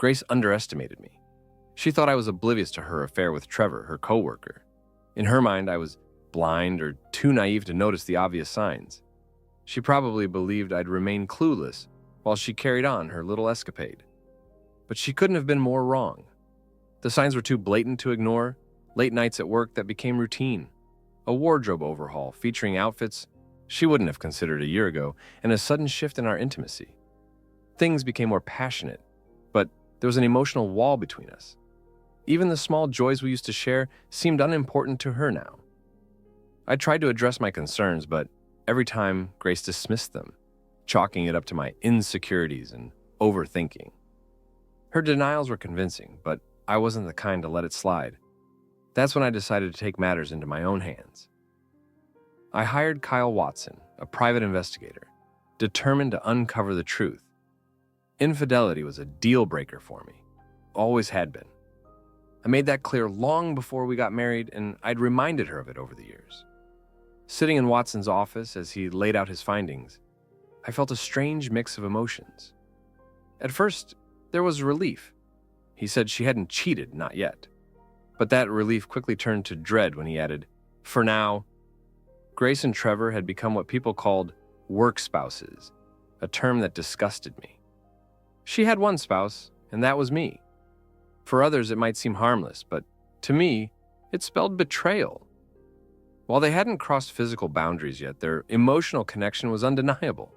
Grace underestimated me. She thought I was oblivious to her affair with Trevor, her coworker. In her mind, I was blind or too naive to notice the obvious signs. She probably believed I'd remain clueless while she carried on her little escapade. But she couldn't have been more wrong. The signs were too blatant to ignore, late nights at work that became routine, a wardrobe overhaul featuring outfits she wouldn't have considered a year ago, and a sudden shift in our intimacy. Things became more passionate, but there was an emotional wall between us. Even the small joys we used to share seemed unimportant to her now. I tried to address my concerns, but every time Grace dismissed them, chalking it up to my insecurities and overthinking. Her denials were convincing, but I wasn't the kind to let it slide. That's when I decided to take matters into my own hands. I hired Kyle Watson, a private investigator, determined to uncover the truth. Infidelity was a deal breaker for me, always had been. I made that clear long before we got married, and I'd reminded her of it over the years. Sitting in Watson's office as he laid out his findings, I felt a strange mix of emotions. At first, there was relief. He said she hadn't cheated, not yet. But that relief quickly turned to dread when he added, "For now." Grace and Trevor had become what people called work spouses, a term that disgusted me. She had one spouse, and that was me. For others, it might seem harmless, but to me, it spelled betrayal. While they hadn't crossed physical boundaries yet, their emotional connection was undeniable.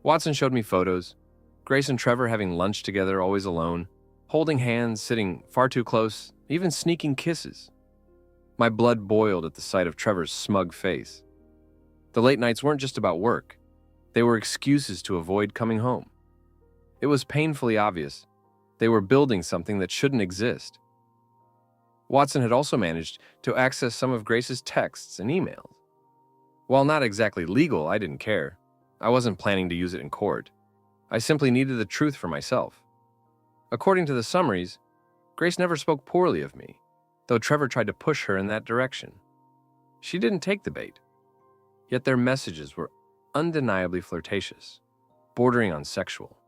Watson showed me photos, Grace and Trevor having lunch together, always alone, holding hands, sitting far too close, even sneaking kisses. My blood boiled at the sight of Trevor's smug face. The late nights weren't just about work. They were excuses to avoid coming home. It was painfully obvious they were building something that shouldn't exist. Watson had also managed to access some of Grace's texts and emails. While not exactly legal, I didn't care. I wasn't planning to use it in court. I simply needed the truth for myself. According to the summaries, Grace never spoke poorly of me, though Trevor tried to push her in that direction. She didn't take the bait. Yet their messages were undeniably flirtatious, bordering on sexual.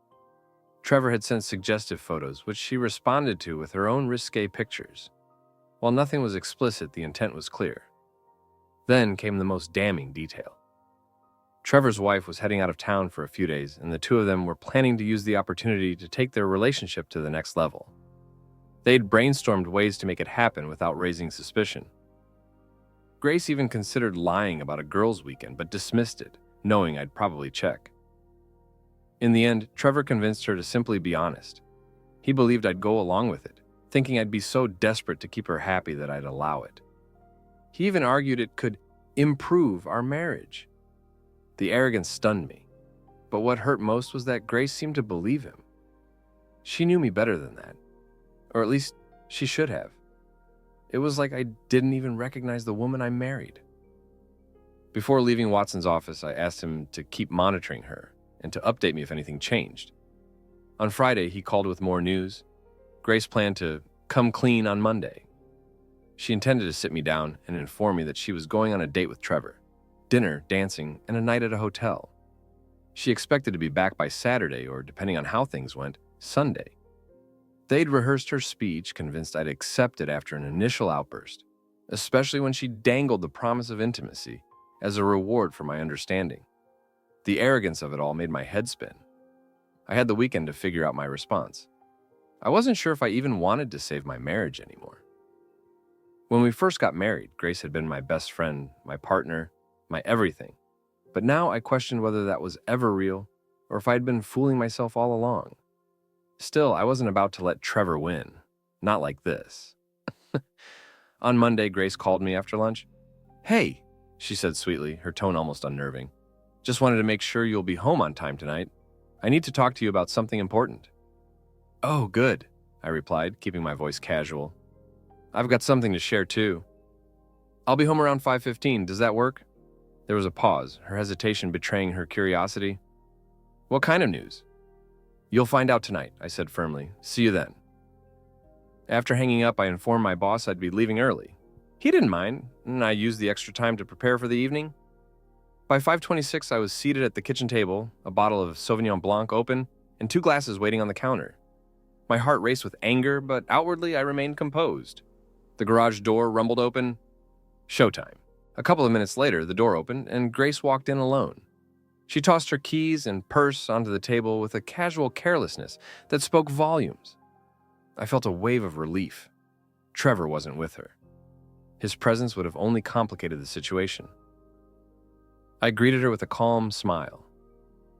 Trevor had sent suggestive photos, which she responded to with her own risque pictures. While nothing was explicit, the intent was clear. Then came the most damning detail. Trevor's wife was heading out of town for a few days, and the two of them were planning to use the opportunity to take their relationship to the next level. They'd brainstormed ways to make it happen without raising suspicion. Grace even considered lying about a girls' weekend, but dismissed it, knowing I'd probably check. In the end, Trevor convinced her to simply be honest. He believed I'd go along with it, thinking I'd be so desperate to keep her happy that I'd allow it. He even argued it could improve our marriage. The arrogance stunned me, but what hurt most was that Grace seemed to believe him. She knew me better than that, or at least she should have. It was like I didn't even recognize the woman I married. Before leaving Watson's office, I asked him to keep monitoring her and to update me if anything changed. On Friday, he called with more news. Grace planned to come clean on Monday. She intended to sit me down and inform me that she was going on a date with Trevor, dinner, dancing, and a night at a hotel. She expected to be back by Saturday, or depending on how things went, Sunday. They'd rehearsed her speech, convinced I'd accept it after an initial outburst, especially when she dangled the promise of intimacy as a reward for my understanding. The arrogance of it all made my head spin. I had the weekend to figure out my response. I wasn't sure if I even wanted to save my marriage anymore. When we first got married, Grace had been my best friend, my partner, my everything. But now I questioned whether that was ever real, or if I'd been fooling myself all along. Still, I wasn't about to let Trevor win. Not like this. On Monday, Grace called me after lunch. "Hey," she said sweetly, her tone almost unnerving. "Just wanted to make sure you'll be home on time tonight. I need to talk to you about something important." "Oh, good," I replied, keeping my voice casual. "I've got something to share too. I'll be home around 5:15. Does that work?" There was a pause, her hesitation betraying her curiosity. "What kind of news?" "You'll find out tonight," I said firmly. "See you then." After hanging up, I informed my boss I'd be leaving early. He didn't mind, and I used the extra time to prepare for the evening. By 5:26, I was seated at the kitchen table, a bottle of Sauvignon Blanc open, and 2 glasses waiting on the counter. My heart raced with anger, but outwardly I remained composed. The garage door rumbled open. Showtime. A couple of minutes later, the door opened and Grace walked in alone. She tossed her keys and purse onto the table with a casual carelessness that spoke volumes. I felt a wave of relief. Trevor wasn't with her. His presence would have only complicated the situation. I greeted her with a calm smile.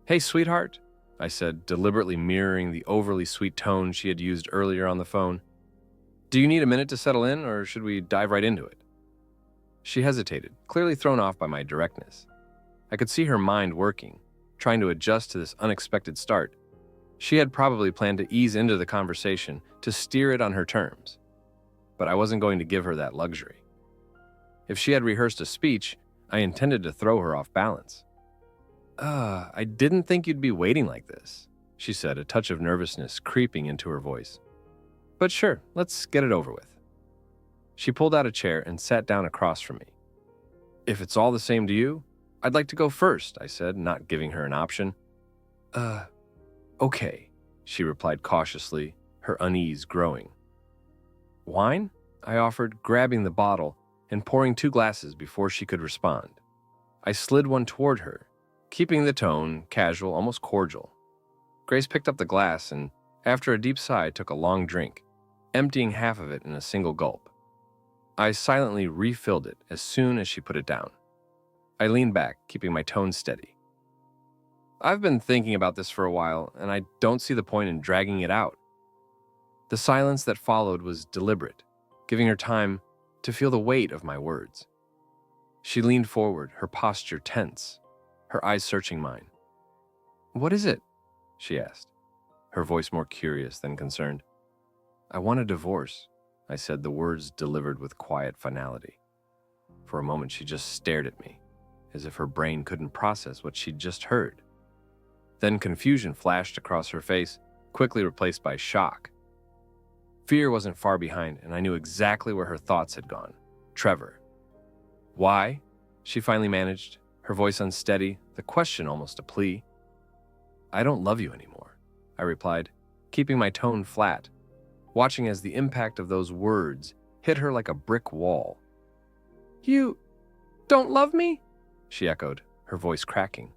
"Hey, sweetheart," I said, deliberately mirroring the overly sweet tone she had used earlier on the phone. "Do you need a minute to settle in, or should we dive right into it?" She hesitated, clearly thrown off by my directness. I could see her mind working, trying to adjust to this unexpected start. She had probably planned to ease into the conversation, to steer it on her terms. But I wasn't going to give her that luxury. If she had rehearsed a speech, I intended to throw her off balance. I didn't think you'd be waiting like this," she said, a touch of nervousness creeping into her voice. "But sure, let's get it over with." She pulled out a chair and sat down across from me. "If it's all the same to you, I'd like to go first," I said, not giving her an option. Okay," she replied cautiously, her unease growing. "Wine?" I offered, grabbing the bottle and pouring 2 glasses before she could respond. I slid one toward her, keeping the tone casual, almost cordial. Grace picked up the glass and, after a deep sigh, took a long drink, emptying half of it in a single gulp. I silently refilled it as soon as she put it down. I leaned back, keeping my tone steady. "I've been thinking about this for a while, and I don't see the point in dragging it out." The silence that followed was deliberate, giving her time to feel the weight of my words. She leaned forward, her posture tense, her eyes searching mine. "What is it?" she asked, her voice more curious than concerned. "I want a divorce," I said, the words delivered with quiet finality. For a moment, she just stared at me, as if her brain couldn't process what she'd just heard. Then confusion flashed across her face, quickly replaced by shock. Fear wasn't far behind, and I knew exactly where her thoughts had gone. Trevor. "Why?" she finally managed, her voice unsteady, the question almost a plea. "I don't love you anymore," I replied, keeping my tone flat, watching as the impact of those words hit her like a brick wall. "You don't love me?" she echoed, her voice cracking.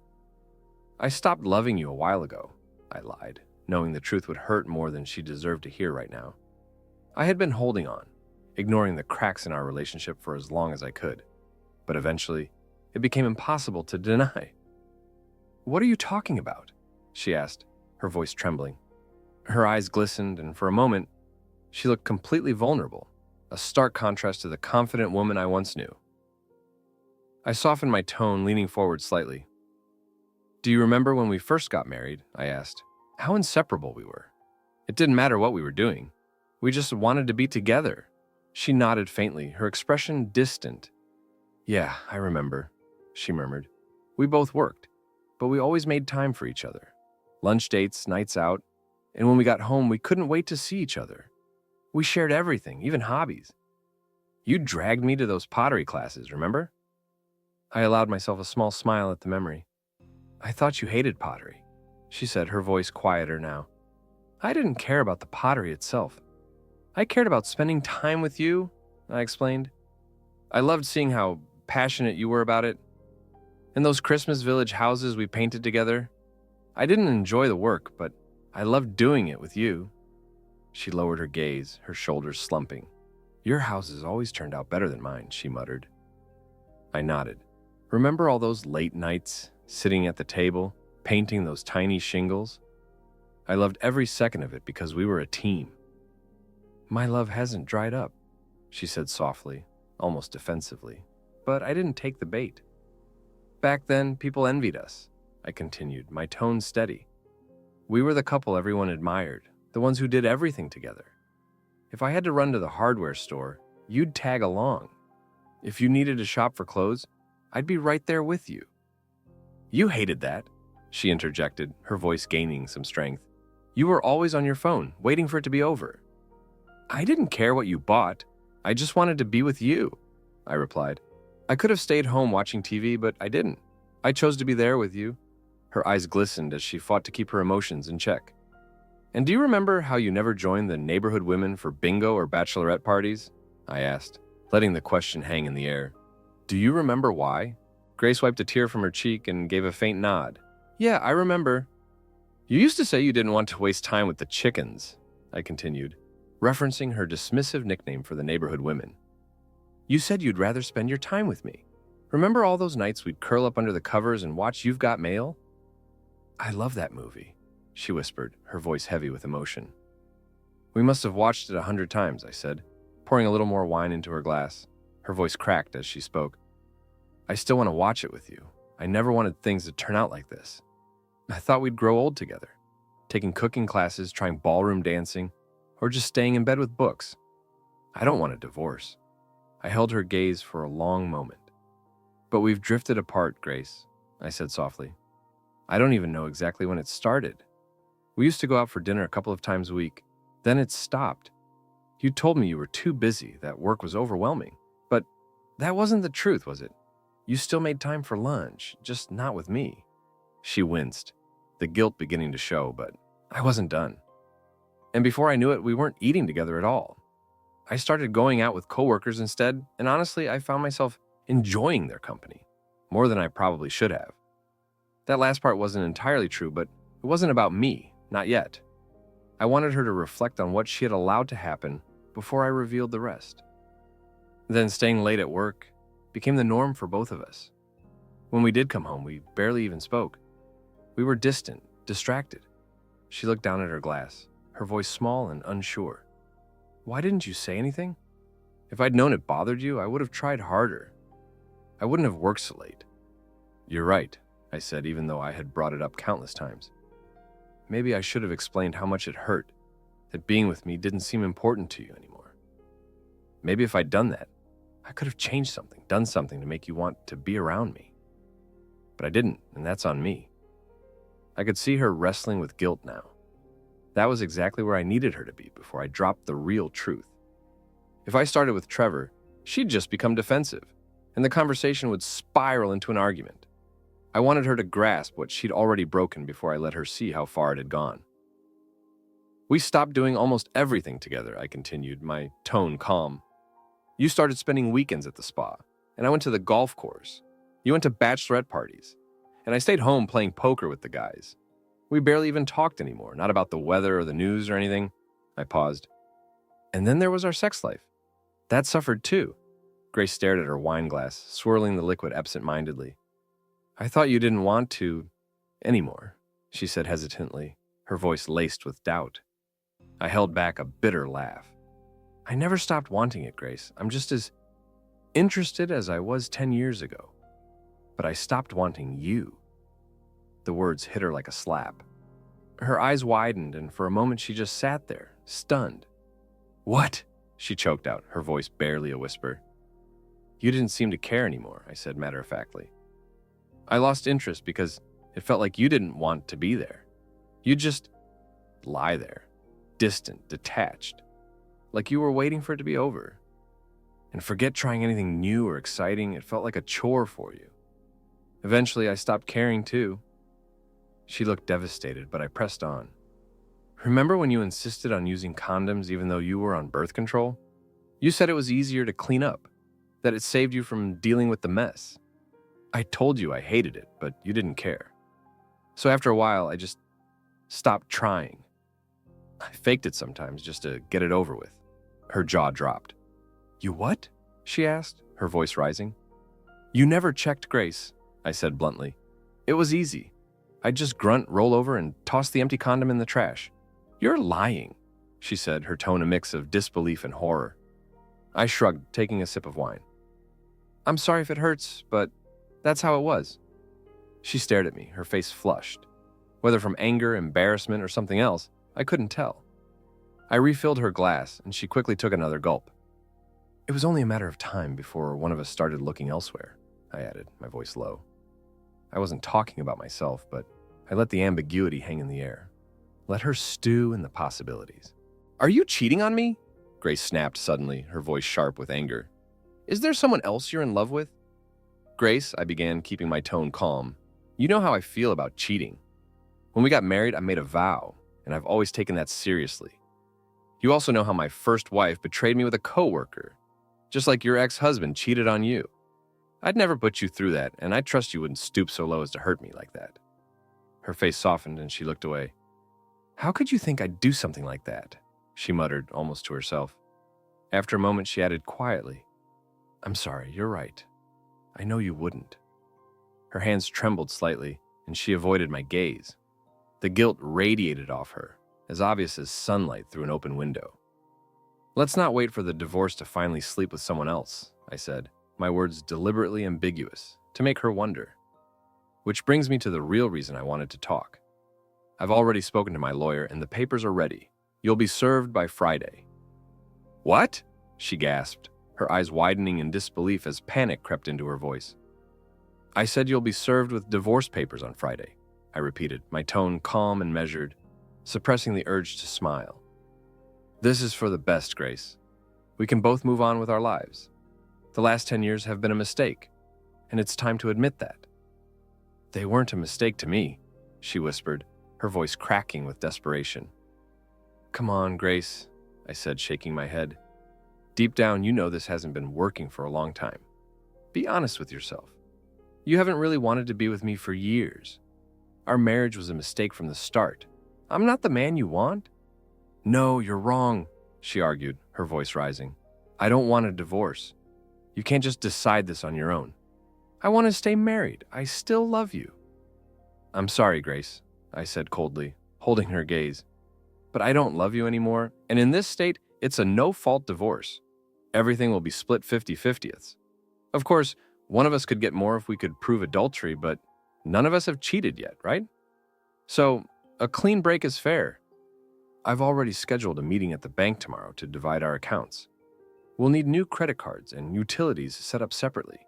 "I stopped loving you a while ago," I lied, knowing the truth would hurt more than she deserved to hear right now. I had been holding on, ignoring the cracks in our relationship for as long as I could, but eventually, it became impossible to deny. "What are you talking about?" she asked, her voice trembling. Her eyes glistened, and for a moment, she looked completely vulnerable, a stark contrast to the confident woman I once knew. I softened my tone, leaning forward slightly. "Do you remember when we first got married?" I asked. "How inseparable we were. It didn't matter what we were doing. We just wanted to be together." She nodded faintly, her expression distant. "Yeah, I remember," she murmured. "We both worked, but we always made time for each other. Lunch dates, nights out, and when we got home, we couldn't wait to see each other. We shared everything, even hobbies. You dragged me to those pottery classes, remember?" I allowed myself a small smile at the memory. "I thought you hated pottery," she said, her voice quieter now. "I didn't care about the pottery itself. I cared about spending time with you," I explained. "I loved seeing how passionate you were about it. And those Christmas Village houses we painted together. I didn't enjoy the work, but I loved doing it with you." She lowered her gaze, her shoulders slumping. "Your houses always turned out better than mine," she muttered. I nodded. "Remember all those late nights, sitting at the table, painting those tiny shingles? I loved every second of it because we were a team." "My love hasn't dried up," she said softly, almost defensively, but I didn't take the bait. "Back then, people envied us," I continued, my tone steady. "We were the couple everyone admired, the ones who did everything together. If I had to run to the hardware store, you'd tag along. If you needed to shop for clothes, I'd be right there with you." "You hated that," she interjected, her voice gaining some strength. "You were always on your phone, waiting for it to be over." "I didn't care what you bought. I just wanted to be with you," I replied. "I could have stayed home watching TV, but I didn't. I chose to be there with you." Her eyes glistened as she fought to keep her emotions in check. And do you remember how you never joined the neighborhood women for bingo or bachelorette parties? I asked, letting the question hang in the air. Do you remember why? Grace wiped a tear from her cheek and gave a faint nod. Yeah, I remember. You used to say you didn't want to waste time with the chickens, I continued, referencing her dismissive nickname for the neighborhood women. You said you'd rather spend your time with me. Remember all those nights we'd curl up under the covers and watch You've Got Mail? I love that movie, she whispered, her voice heavy with emotion. We must have watched it 100 times, I said, pouring a little more wine into her glass. Her voice cracked as she spoke. I still want to watch it with you. I never wanted things to turn out like this. I thought we'd grow old together, taking cooking classes, trying ballroom dancing, or just staying in bed with books. I don't want a divorce. I held her gaze for a long moment. But we've drifted apart, Grace, I said softly. I don't even know exactly when it started. We used to go out for dinner a couple of times a week. Then it stopped. You told me you were too busy, that work was overwhelming. But that wasn't the truth, was it? You still made time for lunch, just not with me. She winced, the guilt beginning to show, but I wasn't done. And before I knew it, we weren't eating together at all. I started going out with coworkers instead, and honestly, I found myself enjoying their company, more than I probably should have. That last part wasn't entirely true, but it wasn't about me, not yet. I wanted her to reflect on what she had allowed to happen before I revealed the rest. Then staying late at work became the norm for both of us. When we did come home, we barely even spoke. We were distant, distracted. She looked down at her glass, her voice small and unsure. Why didn't you say anything? If I'd known it bothered you, I would have tried harder. I wouldn't have worked so late. You're right, I said, even though I had brought it up countless times. Maybe I should have explained how much it hurt, that being with me didn't seem important to you anymore. Maybe if I'd done that, I could have changed something, done something to make you want to be around me. But I didn't, and that's on me. I could see her wrestling with guilt now. That was exactly where I needed her to be before I dropped the real truth. If I started with Trevor, she'd just become defensive, and the conversation would spiral into an argument. I wanted her to grasp what she'd already broken before I let her see how far it had gone. We stopped doing almost everything together, I continued, my tone calm. You started spending weekends at the spa, and I went to the golf course. You went to bachelorette parties, and I stayed home playing poker with the guys. We barely even talked anymore, not about the weather or the news or anything. I paused. And then there was our sex life. That suffered too. Grace stared at her wine glass, swirling the liquid absent-mindedly. I thought you didn't want to anymore, she said hesitantly, her voice laced with doubt. I held back a bitter laugh. I never stopped wanting it, Grace. I'm just as interested as I was 10 years ago. But I stopped wanting you. The words hit her like a slap. Her eyes widened, and for a moment she just sat there, stunned. What? She choked out, her voice barely a whisper. You didn't seem to care anymore, I said matter-of-factly. I lost interest because it felt like you didn't want to be there. You'd just lie there, distant, detached, like you were waiting for it to be over. And forget trying anything new or exciting, it felt like a chore for you. Eventually, I stopped caring too. She looked devastated, but I pressed on. Remember when you insisted on using condoms even though you were on birth control? You said it was easier to clean up, that it saved you from dealing with the mess. I told you I hated it, but you didn't care. So after a while, I just stopped trying. I faked it sometimes just to get it over with. Her jaw dropped. You what? She asked, her voice rising. You never checked, Grace, I said bluntly. It was easy. I'd just grunt, roll over, and toss the empty condom in the trash. You're lying, she said, her tone a mix of disbelief and horror. I shrugged, taking a sip of wine. I'm sorry if it hurts, but that's how it was. She stared at me, her face flushed. Whether from anger, embarrassment, or something else, I couldn't tell. I refilled her glass, and she quickly took another gulp. It was only a matter of time before one of us started looking elsewhere, I added, my voice low. I wasn't talking about myself, but I let the ambiguity hang in the air. Let her stew in the possibilities. Are you cheating on me? Grace snapped suddenly, her voice sharp with anger. Is there someone else you're in love with? Grace, I began, keeping my tone calm. You know how I feel about cheating. When we got married, I made a vow. and I've always taken that seriously. You also know how my first wife betrayed me with a coworker, just like your ex-husband cheated on you. I'd never put you through that, and I trust you wouldn't stoop so low as to hurt me like that." Her face softened and she looked away. "How could you think I'd do something like that?" she muttered, almost to herself. After a moment, she added quietly, "I'm sorry, you're right. I know you wouldn't." Her hands trembled slightly, and she avoided my gaze. The guilt radiated off her, as obvious as sunlight through an open window. "Let's not wait for the divorce to finally sleep with someone else," I said, my words deliberately ambiguous, to make her wonder. Which brings me to the real reason I wanted to talk. I've already spoken to my lawyer, and the papers are ready. You'll be served by Friday." "What?" she gasped, her eyes widening in disbelief as panic crept into her voice. "I said you'll be served with divorce papers on Friday," I repeated, my tone calm and measured, suppressing the urge to smile. "This is for the best, Grace. We can both move on with our lives. The last 10 years have been a mistake, and it's time to admit that." "They weren't a mistake to me," she whispered, her voice cracking with desperation. "Come on, Grace," I said, shaking my head. "Deep down, you know this hasn't been working for a long time. Be honest with yourself. You haven't really wanted to be with me for years. Our marriage was a mistake from the start. I'm not the man you want." "No, you're wrong," she argued, her voice rising. "I don't want a divorce. You can't just decide this on your own. I want to stay married. I still love you." "I'm sorry, Grace," I said coldly, holding her gaze. "But I don't love you anymore, and in this state, it's a no-fault divorce. Everything will be split 50-50ths. Of course, one of us could get more if we could prove adultery, but none of us have cheated yet, right? So, a clean break is fair. I've already scheduled a meeting at the bank tomorrow to divide our accounts. We'll need new credit cards and utilities set up separately.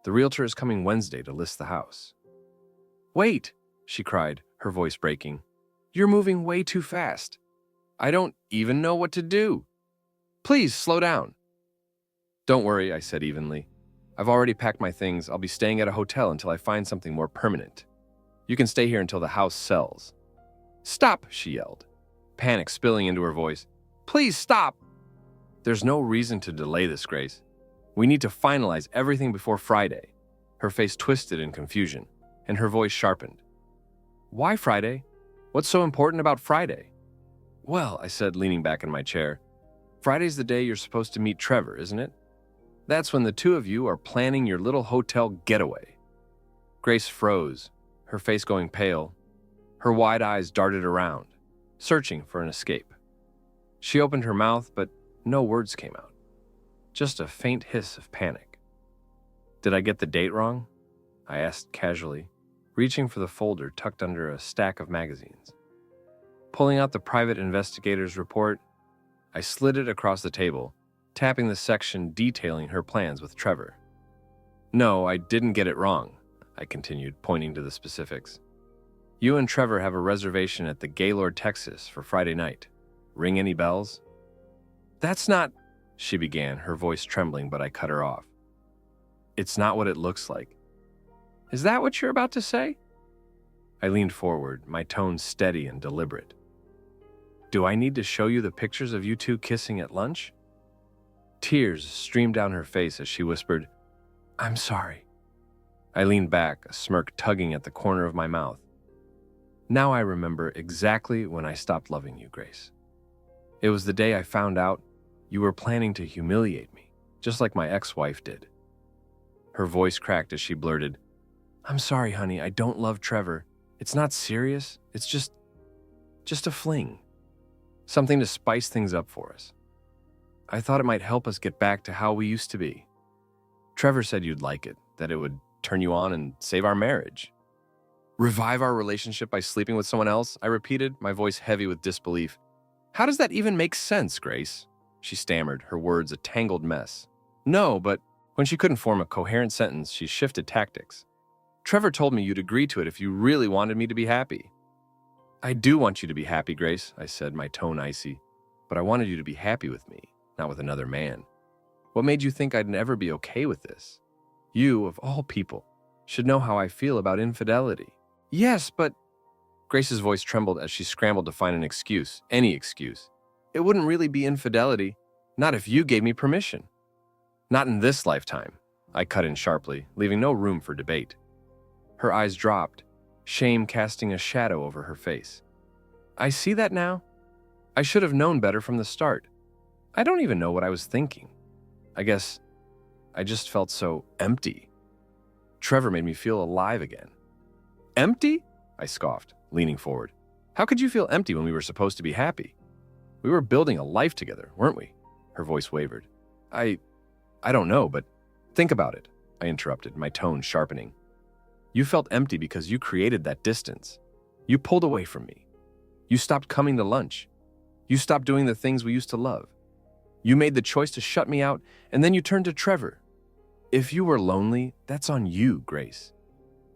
The realtor is coming Wednesday to list the house." "Wait," she cried, her voice breaking. "You're moving way too fast. I don't even know what to do. Please slow down." "Don't worry," I said evenly. "I've already packed my things. I'll be staying at a hotel until I find something more permanent. You can stay here until the house sells." "Stop," she yelled, panic spilling into her voice. "Please stop." "There's no reason to delay this, Grace. We need to finalize everything before Friday." Her face twisted in confusion, and her voice sharpened. "Why Friday? What's so important about Friday?" "Well," I said, leaning back in my chair, "Friday's the day you're supposed to meet Trevor, isn't it? That's when the two of you are planning your little hotel getaway." Grace froze, her face going pale. Her wide eyes darted around, searching for an escape. She opened her mouth, but no words came out. Just a faint hiss of panic. "Did I get the date wrong?" I asked casually, reaching for the folder tucked under a stack of magazines. Pulling out the private investigator's report, I slid it across the table, tapping the section detailing her plans with Trevor. "No, I didn't get it wrong," I continued, pointing to the specifics. "You and Trevor have a reservation at the Gaylord, Texas for Friday night. Ring any bells?" "That's not," she began, her voice trembling, but I cut her off. "It's not what it looks like." "Is that what you're about to say?" I leaned forward, my tone steady and deliberate. "Do I need to show you the pictures of you two kissing at lunch?" Tears streamed down her face as she whispered, "I'm sorry." I leaned back, a smirk tugging at the corner of my mouth. "Now I remember exactly when I stopped loving you, Grace. It was the day I found out you were planning to humiliate me, just like my ex-wife did." Her voice cracked as she blurted, "I'm sorry, honey, I don't love Trevor. It's not serious. It's just a fling. Something to spice things up for us. I thought it might help us get back to how we used to be. Trevor said you'd like it, that it would turn you on and save our marriage." "Revive our relationship by sleeping with someone else?" I repeated, my voice heavy with disbelief. "How does that even make sense, Grace?" She stammered, her words a tangled mess. "No, but..." When she couldn't form a coherent sentence, she shifted tactics. "Trevor told me you'd agree to it if you really wanted me to be happy." "I do want you to be happy, Grace," I said, my tone icy. "But I wanted you to be happy with me, not with another man. What made you think I'd never be okay with this? You, of all people, should know how I feel about infidelity." "Yes, but..." Grace's voice trembled as she scrambled to find an excuse, any excuse. It wouldn't really be infidelity, not if you gave me permission. Not in this lifetime, I cut in sharply, leaving no room for debate. Her eyes dropped, shame casting a shadow over her face. I see that now. I should have known better from the start. I don't even know what I was thinking. I guess I just felt so empty. Trevor made me feel alive again. Empty? I scoffed, leaning forward. How could you feel empty when we were supposed to be happy? We were building a life together, weren't we? Her voice wavered. I don't know, but think about it, I interrupted, my tone sharpening. You felt empty because you created that distance. You pulled away from me. You stopped coming to lunch. You stopped doing the things we used to love. You made the choice to shut me out, and then you turned to Trevor. If you were lonely, that's on you, Grace.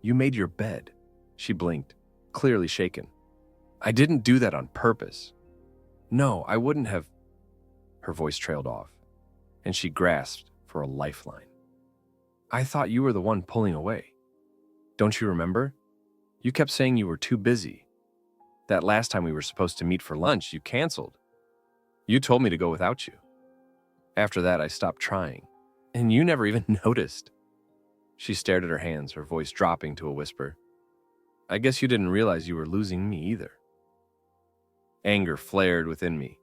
You made your bed. She blinked, clearly shaken. I didn't do that on purpose. No, I wouldn't have. Her voice trailed off, and she grasped for a lifeline. I thought you were the one pulling away. Don't you remember? You kept saying you were too busy. That last time we were supposed to meet for lunch, you canceled. You told me to go without you. After that, I stopped trying, and you never even noticed. She stared at her hands, her voice dropping to a whisper. I guess you didn't realize you were losing me either. Anger flared within me.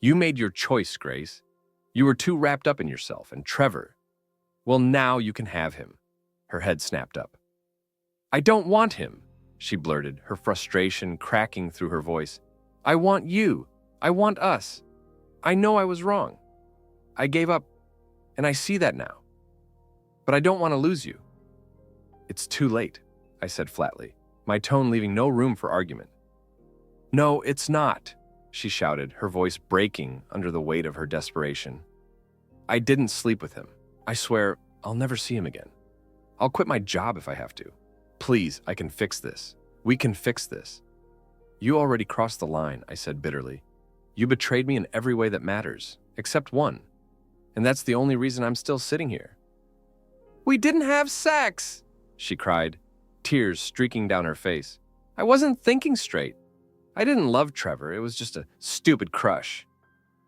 You made your choice, Grace. You were too wrapped up in yourself and Trevor. Well, now you can have him. Her head snapped up. I don't want him, she blurted, her frustration cracking through her voice. I want you. I want us. I know I was wrong. I gave up, and I see that now. But I don't want to lose you. It's too late, I said flatly, my tone leaving no room for argument. No, it's not, she shouted, her voice breaking under the weight of her desperation. I didn't sleep with him. I swear I'll never see him again. I'll quit my job if I have to. Please, I can fix this. We can fix this. You already crossed the line, I said bitterly. You betrayed me in every way that matters, except one. And that's the only reason I'm still sitting here. We didn't have sex, she cried, tears streaking down her face. I wasn't thinking straight. I didn't love Trevor. It was just a stupid crush.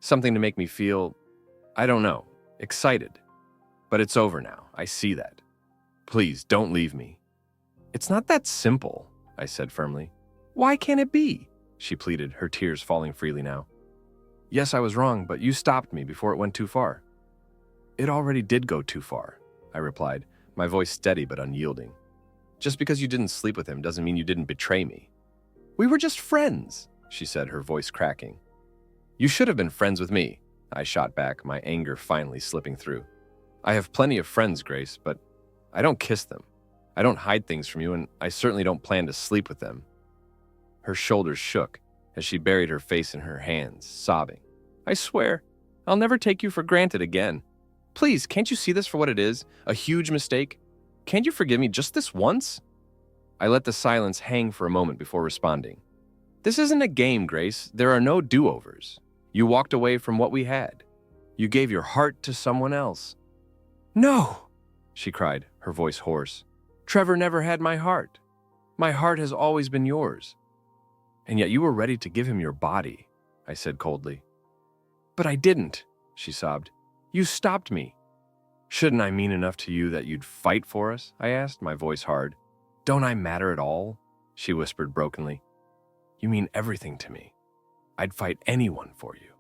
Something to make me feel, I don't know, excited. But it's over now. I see that. Please, don't leave me. It's not that simple, I said firmly. Why can't it be? She pleaded, her tears falling freely now. Yes, I was wrong, but you stopped me before it went too far. It already did go too far, I replied, my voice steady but unyielding. Just because you didn't sleep with him doesn't mean you didn't betray me. We were just friends, she said, her voice cracking. You should have been friends with me, I shot back, my anger finally slipping through. I have plenty of friends, Grace, but I don't kiss them. I don't hide things from you, and I certainly don't plan to sleep with them. Her shoulders shook as she buried her face in her hands, sobbing. I swear, I'll never take you for granted again. Please, can't you see this for what it is? A huge mistake? Can't you forgive me just this once? I let the silence hang for a moment before responding. This isn't a game, Grace. There are no do-overs. You walked away from what we had. You gave your heart to someone else. No, she cried, her voice hoarse. Trevor never had my heart. My heart has always been yours. And yet you were ready to give him your body, I said coldly. But I didn't, she sobbed. You stopped me. Shouldn't I mean enough to you that you'd fight for us? I asked, my voice hard. Don't I matter at all? She whispered brokenly. You mean everything to me. I'd fight anyone for you.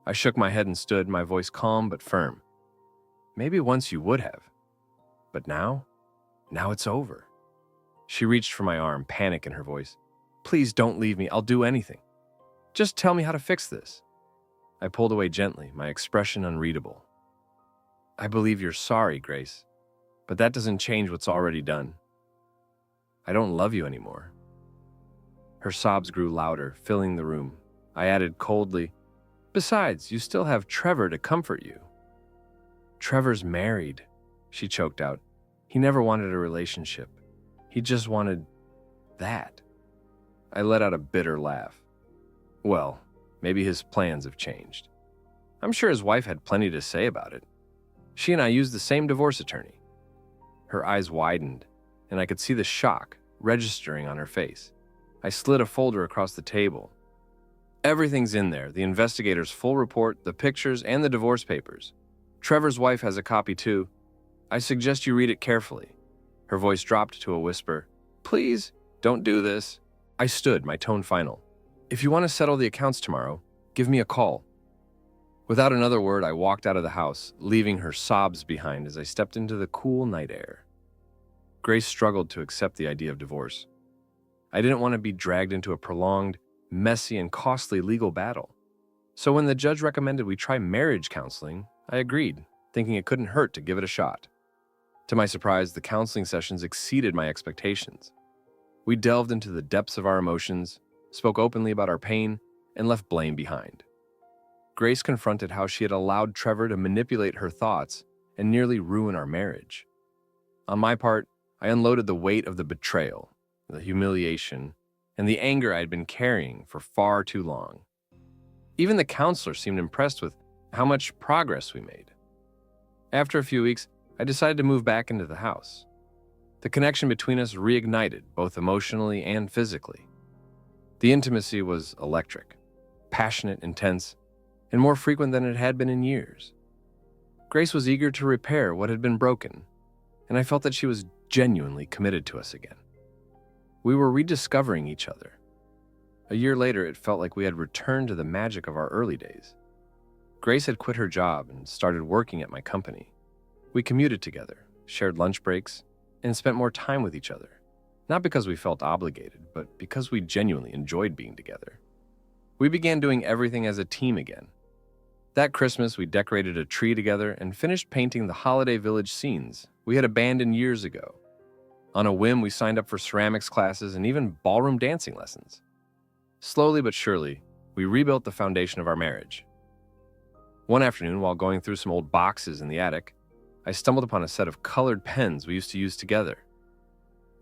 I shook my head and stood, my voice calm but firm. Maybe once you would have. But now it's over. She reached for my arm, panic in her voice. Please don't leave me. I'll do anything. Just tell me how to fix this. I pulled away gently, my expression unreadable. I believe you're sorry, Grace, but that doesn't change what's already done. I don't love you anymore. Her sobs grew louder, filling the room. I added coldly, besides, you still have Trevor to comfort you. Trevor's married, she choked out. He never wanted a relationship. He just wanted that. I let out a bitter laugh. Well, maybe his plans have changed. I'm sure his wife had plenty to say about it. She and I used the same divorce attorney. Her eyes widened, and I could see the shock registering on her face. I slid a folder across the table. Everything's in there, the investigator's full report, the pictures, and the divorce papers. Trevor's wife has a copy too. I suggest you read it carefully. Her voice dropped to a whisper. Please, don't do this. I stood, my tone final. If you want to settle the accounts tomorrow, give me a call. Without another word, I walked out of the house, leaving her sobs behind as I stepped into the cool night air. Grace struggled to accept the idea of divorce. I didn't want to be dragged into a prolonged, messy, and costly legal battle. So when the judge recommended we try marriage counseling, I agreed, thinking it couldn't hurt to give it a shot. To my surprise, the counseling sessions exceeded my expectations. We delved into the depths of our emotions, spoke openly about our pain, and left blame behind. Grace confronted how she had allowed Trevor to manipulate her thoughts and nearly ruin our marriage. On my part, I unloaded the weight of the betrayal, the humiliation, and the anger I had been carrying for far too long. Even the counselor seemed impressed with how much progress we made. After a few weeks, I decided to move back into the house. The connection between us reignited, both emotionally and physically. The intimacy was electric, passionate, intense, and more frequent than it had been in years. Grace was eager to repair what had been broken, and I felt that she was genuinely committed to us again. We were rediscovering each other. A year later, it felt like we had returned to the magic of our early days. Grace had quit her job and started working at my company. We commuted together, shared lunch breaks, and spent more time with each other. Not because we felt obligated, but because we genuinely enjoyed being together. We began doing everything as a team again. That Christmas, we decorated a tree together and finished painting the holiday village scenes we had abandoned years ago. On a whim, we signed up for ceramics classes and even ballroom dancing lessons. Slowly but surely, we rebuilt the foundation of our marriage. One afternoon, while going through some old boxes in the attic, I stumbled upon a set of colored pens we used to use together.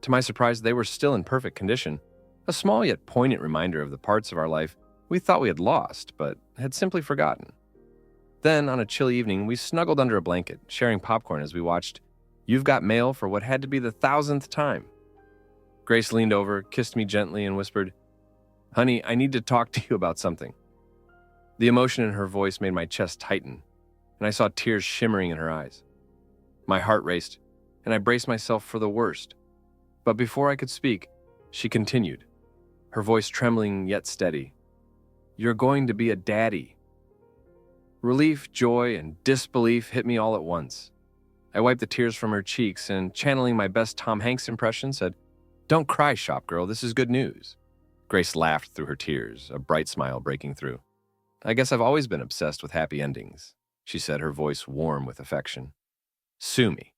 To my surprise, they were still in perfect condition, a small yet poignant reminder of the parts of our life we thought we had lost, but had simply forgotten. Then, on a chilly evening, we snuggled under a blanket, sharing popcorn as we watched You've Got Mail for what had to be the 1,000th time. Grace leaned over, kissed me gently, and whispered, "Honey, I need to talk to you about something." The emotion in her voice made my chest tighten, and I saw tears shimmering in her eyes. My heart raced, and I braced myself for the worst. But before I could speak, she continued, her voice trembling yet steady. "You're going to be a daddy." Relief, joy, and disbelief hit me all at once. I wiped the tears from her cheeks and, channeling my best Tom Hanks impression, said, "Don't cry, shop girl, this is good news." Grace laughed through her tears, a bright smile breaking through. "I guess I've always been obsessed with happy endings," she said, her voice warm with affection. "Sue me."